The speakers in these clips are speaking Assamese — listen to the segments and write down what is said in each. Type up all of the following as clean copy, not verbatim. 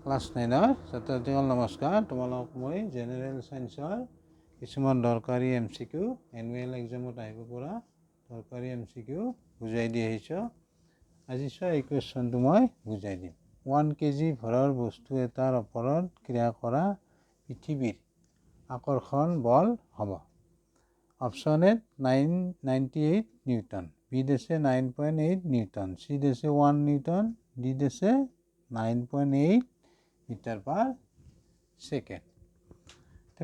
ক্লাছ 9ৰ ছাত্ৰ-ছাত্ৰীসকল নমস্কাৰ। তোমালোকক মই জেনেৰেল ছায়েন্সৰ কিছুমান দৰকাৰী MCQ এনুৱেল এক্সামত আহিব পৰা দৰকাৰী MCQ বুজাই দি আহিছোঁ। আজি চোৱা এই কুৱেশ্যনটো মই বুজাই দিম। 1 kg ভৰৰ বস্তু এটাৰ ওপৰত ক্ৰিয়া কৰা পৃথিৱীৰ আকৰ্ষণ বল হ'ব। অপশ্যন এ 98 নিউটন, বি দিছে 9.8 নিউটন, চি দিছে 1 নিউটন, ডি দিছে 9.8 মিটাৰ পাৰ ছেকেণ্ড।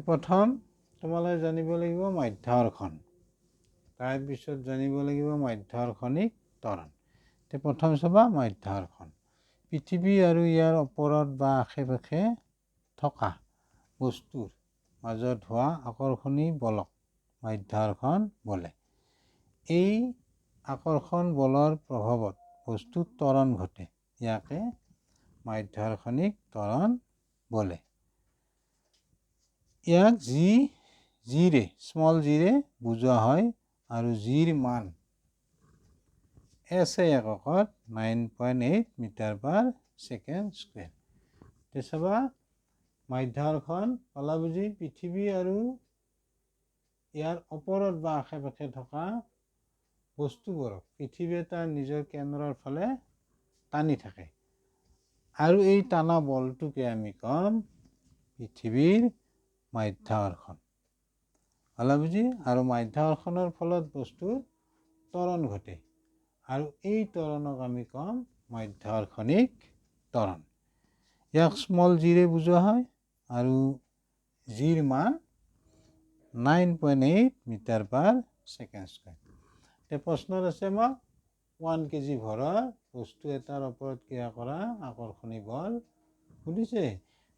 প্ৰথম তোমালোকে জানিব লাগিব মাধ্যাকৰ্ষণ, তাৰপিছত জানিব লাগিব মাধ্যাকৰ্ষণিক ত্বৰণ। প্ৰথম চাবা মাধ্যাকৰ্ষণ। পৃথিৱী আৰু ইয়াৰ ওপৰত বা আশে পাশে থকা বস্তুৰ মাজত হোৱা আকৰ্ষণী বলক মাধ্যাকৰ্ষণ বোলে। এই আকৰ্ষণ বলৰ প্ৰভাৱত বস্তুৰ ত্বৰণ ঘটে, ইয়াকে মাধ্যাকৰ্ষণিক ত্বৰণ বোলে। ইয়াক স্মল জিৰে বুজোৱা হয় আৰু জিৰ মান SI এককত 9.8 মিটাৰ পাৰ ছেকেণ্ড স্কুৱেৰ। চাবা মাধ্যাকৰ্ষণ কলা বুজি পৃথিৱী আৰু ইয়াৰ ওপৰত বা আশে পাশে থকা বস্তুবোৰক পৃথিৱীয়ে তাৰ নিজৰ কেন্দ্ৰৰ ফালে টানি থাকে আৰু এই টানা বলটোকে আমি কম পৃথিৱীৰ মাধ্যাকৰ্ষণ। কলা বুজি আৰু মাধ্যাকৰ্ষণৰ ফলত বস্তুৰ ত্বৰণ ঘটে আৰু এই ত্বৰণক আমি কম মাধ্যাকৰ্ষণিক ত্বৰণ। ইয়াক স্মল জিৰে বুজোৱা হয় আৰু জিৰ মান 9.8 মিটাৰ পাৰ ছেকেণ্ড স্কুৱেৰ। প্ৰশ্নত আছে 1 kg ভৰৰ বস্তু এটাৰ ওপৰত ক্ৰিয়া কৰা আকৰ্ষণী বল সুধিছে।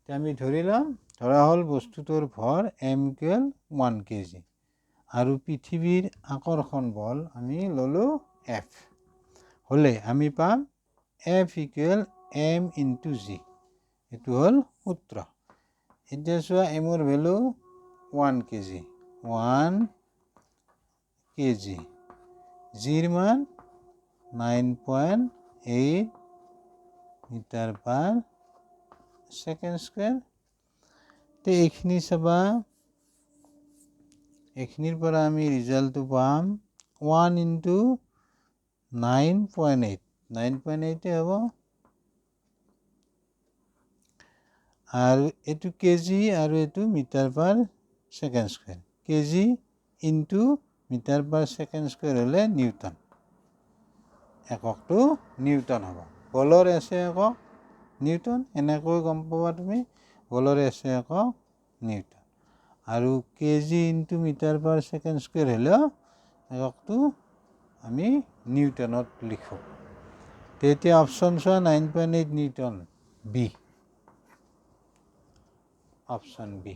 আমি ধৰি ল'ম, ধৰা হ'ল বস্তুটোৰ ভৰ m = 1 kg আৰু পৃথিৱীৰ আকৰ্ষণ বল আমি ল'লোঁ F হ'লে আমি পাম F = m × g। এইটো হ'ল সূত্ৰ। এতিয়া চোৱা এমৰ ভেলু 1 kg, 1 kg, জিৰ মান 9.8 মিটাৰ পাৰ ছেকেণ্ড স্কুৱেৰ। এইখিনি চাবা, এইখিনিৰ পৰা আমি ৰিজাল্টটো পাম 1 × 9.8, 9.8 হ'ব আৰু এইটো কেজি আৰু এইটো metre per second square. Kg into metre per second square হ'লে নিউটন, এককটো নিউটন হ'ব। বলৰ SI একক নিউটন, এনেকৈ গম পাবা তুমি বলৰ SI একক নিউটন আৰু kg into metre per second square হ'লেও এককটো আমি নিউটনত লিখোঁ। তেতিয়া অপশ্যন চোৱা 9.8 নিউটন, বি, অপশ্যন বি।